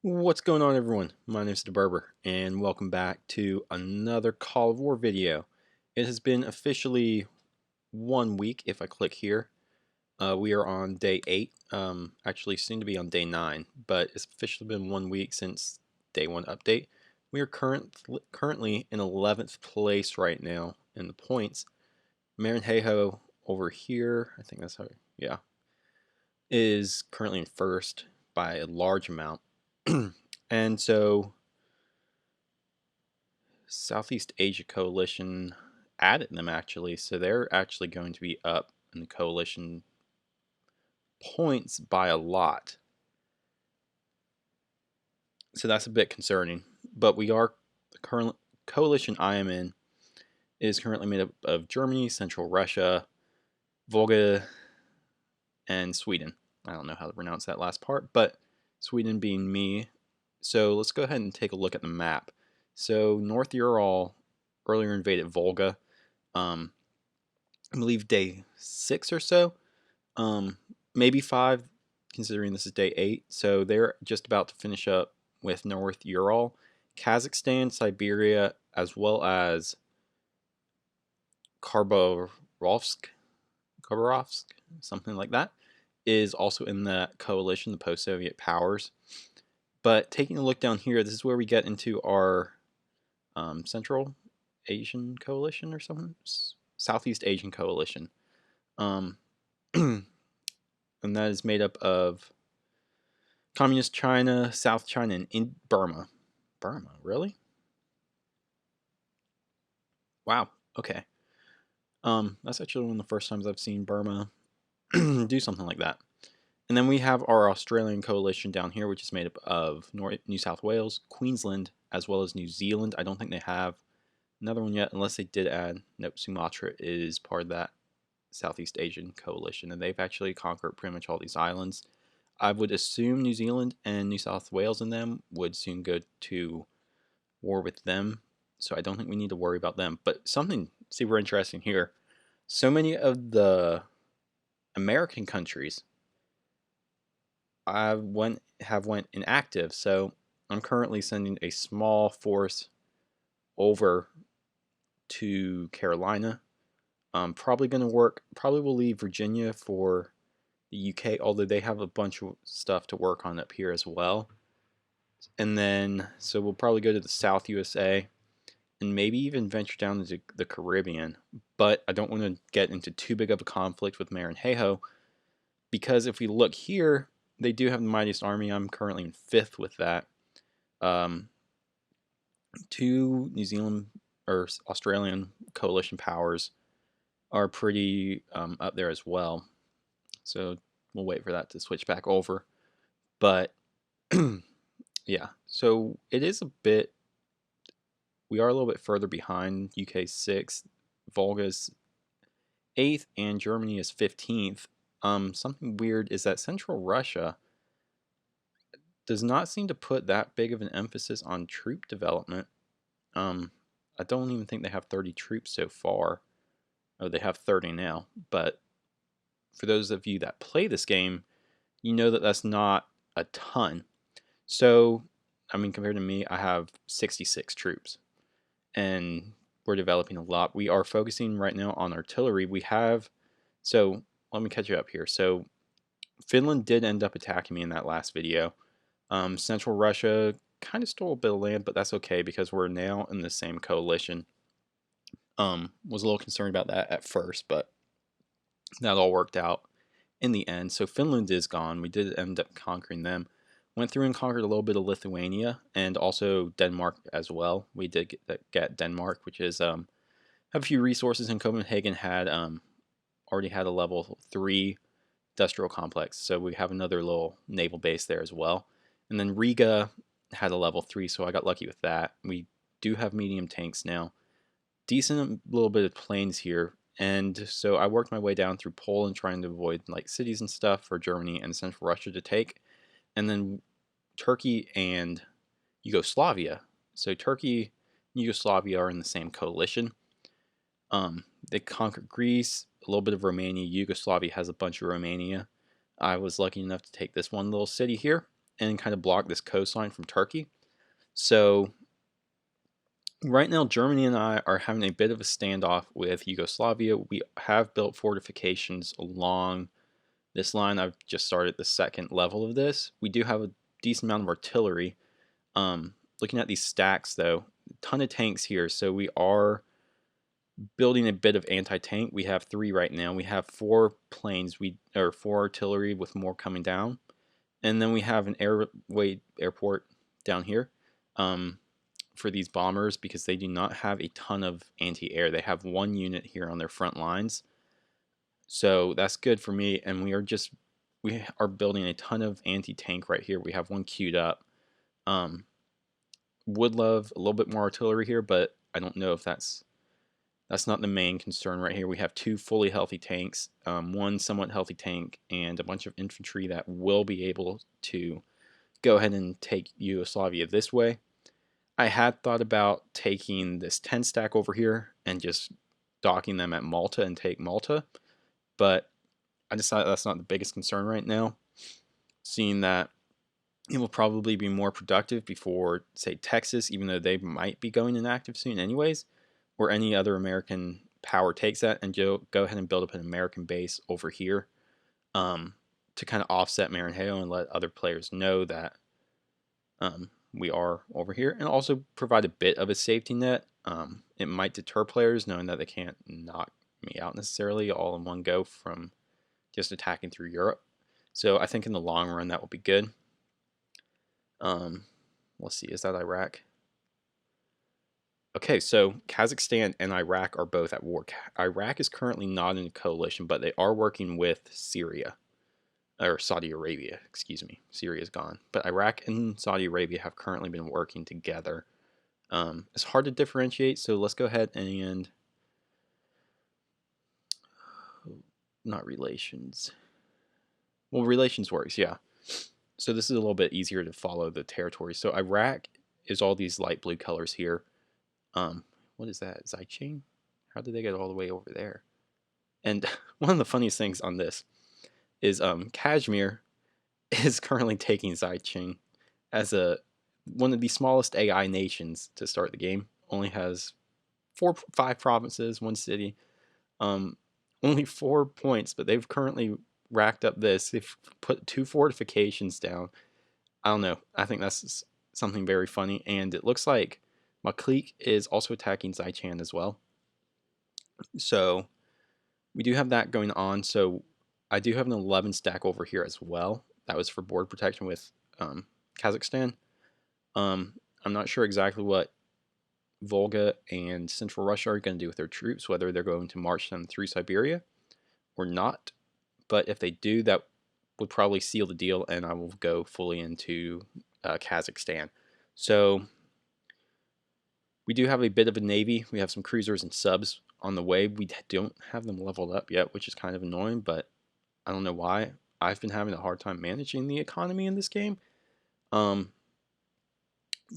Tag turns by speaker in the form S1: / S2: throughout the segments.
S1: What's going on, everyone? My name is DeBerber, and welcome back to another Call of War video. It has been officially 1 week. If I click here, we are on day 8, actually soon to be on day 9, but it's officially been 1 week since day 1 update. We are currently in 11th place right now in the points. Maranhejo over here, I think that's how, yeah, is currently in first by a large amount. And so Southeast Asia Coalition added them actually, so they're actually going to be up in the coalition points by a lot. So that's a bit concerning. But the current coalition I am in is currently made up of Germany, Central Russia, Volga, and Sweden. I don't know how to pronounce that last part, but Sweden being me. So let's go ahead and take a look at the map. So North Ural earlier invaded Volga. I believe day 6 or so, maybe 5, considering this is day 8. So they're just about to finish up with North Ural, Kazakhstan, Siberia, as well as Khabarovsk, something like that, is also in the coalition, the post-Soviet powers. But taking a look down here, this is where we get into our Central Asian Coalition or something, Southeast Asian Coalition. Um, and that is made up of Communist China, South China, and Burma. Burma, really? Wow. Okay. That's actually one of the first times I've seen Burma do something like that. And then we have our Australian coalition down here, which is made up of New South Wales, Queensland, as well as New Zealand. I don't think they have another one yet, unless they did add. Nope, Sumatra is part of that Southeast Asian coalition, and they've actually conquered pretty much all these islands. I would assume New Zealand and New South Wales and them would soon go to war with them, so I don't think we need to worry about them. But something super interesting here. So many of the American countries have went inactive, so I'm currently sending a small force over to Carolina. Probably going to work. Probably will leave Virginia for the UK, although they have a bunch of stuff to work on up here as well. And then, so we'll probably go to the South USA and maybe even venture down into the Caribbean. But I don't want to get into too big of a conflict with Maranhejo, because if we look here, they do have the mightiest army. I'm currently in 5th with that. 2 New Zealand or Australian coalition powers are pretty up there as well. So we'll wait for that to switch back over. But yeah, so it is a bit, we are a little bit further behind. UK 6th, Volga's 8th, and Germany is 15th. Something weird is that Central Russia does not seem to put that big of an emphasis on troop development. I don't even think they have 30 troops so far. Oh, they have 30 now. But for those of you that play this game, you know that that's not a ton. So, I mean, compared to me, I have 66 troops. And we're developing a lot. We are focusing right now on artillery. We have, so let me catch you up here. So Finland did end up attacking me in that last video. Central Russia kind of stole a bit of land, but that's okay because we're now in the same coalition. Was a little concerned about that at first, but that all worked out in the end. So Finland is gone. We did end up conquering them. Went through and conquered a little bit of Lithuania and also Denmark as well. We did get Denmark, which is have a few resources. In Copenhagen had already had a level 3 industrial complex, so we have another little naval base there as well. And then Riga had a level 3, so I got lucky with that. We do have medium tanks now. Decent little bit of planes here. And so I worked my way down through Poland, trying to avoid like cities and stuff for Germany and Central Russia to take. And then Turkey and Yugoslavia. So Turkey and Yugoslavia are in the same coalition. They conquered Greece, a little bit of Romania. Yugoslavia has a bunch of Romania. I was lucky enough to take this one little city here. and kind of block this coastline from Turkey. So right now, Germany and I are having a bit of a standoff with Yugoslavia. We have built fortifications along this line. I've just started the second level of this. We do have a decent amount of artillery. Looking at these stacks, though, a ton of tanks here. So we are building a bit of anti-tank. We have 3 right now. We have 4 planes, or 4 artillery with more coming down. And then we have an airport down here for these bombers because they do not have a ton of anti-air. They have 1 unit here on their front lines. So that's good for me. And we are building a ton of anti-tank right here. We have 1 queued up. Would love a little bit more artillery here, but I don't know if that's not the main concern right here. We have 2 fully healthy tanks, 1 somewhat healthy tank, and a bunch of infantry that will be able to go ahead and take Yugoslavia this way. I had thought about taking this 10 stack over here and just docking them at Malta and take Malta, but I decided that's not the biggest concern right now, seeing that it will probably be more productive before, say, Texas, even though they might be going inactive soon anyways, or any other American power takes that, and go ahead and build up an American base over here to kind of offset Maranhão and let other players know that we are over here, and also provide a bit of a safety net. It might deter players knowing that they can't knock me out necessarily all in one go from just attacking through Europe. So I think in the long run that will be good. Let's see, is that Iraq? Okay, so Kazakhstan and Iraq are both at war. Iraq is currently not in a coalition, but they are working with Syria, or Saudi Arabia, excuse me. Syria's gone. But Iraq and Saudi Arabia have currently been working together. It's hard to differentiate, so let's go ahead and... Not relations. Well, relations works, yeah. So this is a little bit easier to follow the territory. So Iraq is all these light blue colors here. What is that? Zaicheng? How did they get all the way over there? And one of the funniest things on this is Kashmir is currently taking Zaicheng as one of the smallest AI nations to start the game. Only has 5 provinces, 1 city, only 4 points, but they've currently racked up this. They've put 2 fortifications down. I don't know. I think that's something very funny, and it looks like Maklik is also attacking Zaicheng as well. So we do have that going on. So I do have an 11 stack over here as well. That was for border protection with Kazakhstan. I'm not sure exactly what Volga and Central Russia are going to do with their troops, whether they're going to march them through Siberia or not. But if they do, that would probably seal the deal, and I will go fully into Kazakhstan. So we do have a bit of a navy. We have some cruisers and subs on the way. We don't have them leveled up yet, which is kind of annoying, but I don't know why. I've been having a hard time managing the economy in this game.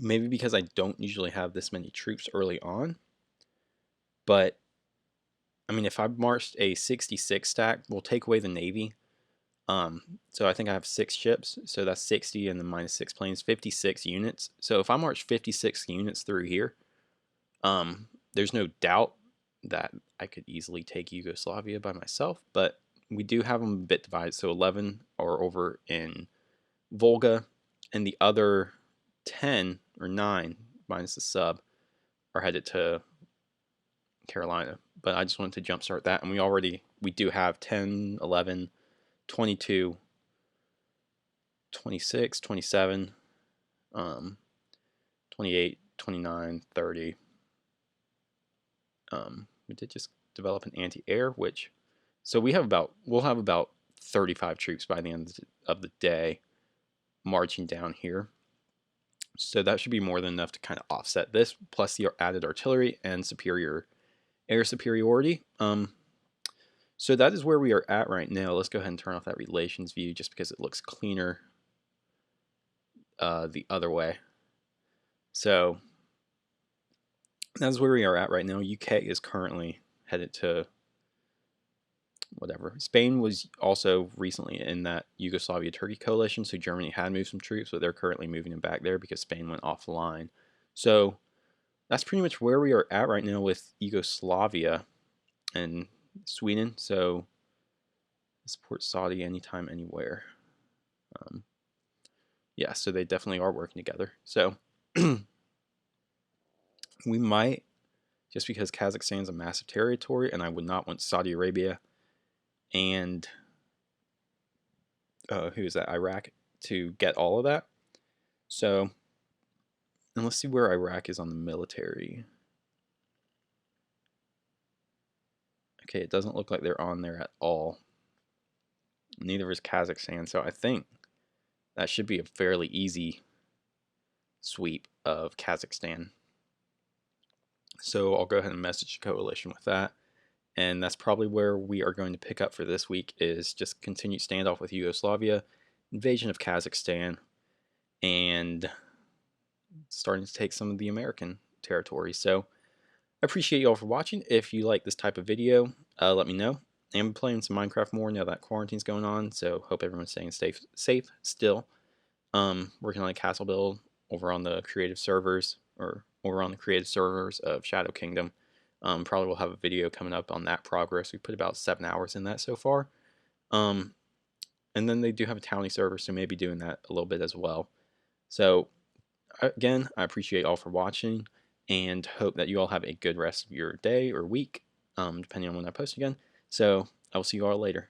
S1: Maybe because I don't usually have this many troops early on. But, I mean, if I marched a 66 stack, we'll take away the navy. So I think I have 6 ships, so that's 60 and then minus 6 planes, 56 units. So if I march 56 units through here, there's no doubt that I could easily take Yugoslavia by myself, but we do have them a bit divided. So 11 are over in Volga, and the other 10 or 9 minus the sub are headed to Carolina. But I just wanted to jumpstart that, and we do have 10, 11, 22, 26, 27, 28, 29, 30. We did just develop an anti-air, so we'll have about 35 troops by the end of the day marching down here. So that should be more than enough to kind of offset this, plus the added artillery and superior air superiority. So that is where we are at right now. Let's go ahead and turn off that relations view just because it looks cleaner the other way. So that's where we are at right now. UK is currently headed to whatever. Spain was also recently in that Yugoslavia-Turkey coalition, so Germany had moved some troops, but they're currently moving them back there because Spain went offline. So that's pretty much where we are at right now with Yugoslavia and Sweden. So support Saudi anytime, anywhere. Yeah, so they definitely are working together. So we might, just because Kazakhstan's a massive territory, and I would not want Saudi Arabia and who is that, Iraq, to get all of that. So, and let's see where Iraq is on the military. Okay, it doesn't look like they're on there at all. Neither is Kazakhstan, so I think that should be a fairly easy sweep of Kazakhstan. So I'll go ahead and message the coalition with that. And that's probably where we are going to pick up for this week, is just continued standoff with Yugoslavia, invasion of Kazakhstan, and starting to take some of the American territory. So I appreciate you all for watching. If you like this type of video, let me know. I'm playing some Minecraft more now that quarantine's going on, so hope everyone's staying safe still. Working on a castle build over on the creative servers, or over on the creative servers of Shadow Kingdom. Probably will have a video coming up on that progress. We put about 7 hours in that so far. And then they do have a townie server, so maybe doing that a little bit as well. So again, I appreciate all for watching, and hope that you all have a good rest of your day or week, depending on when I post again. So I will see you all later.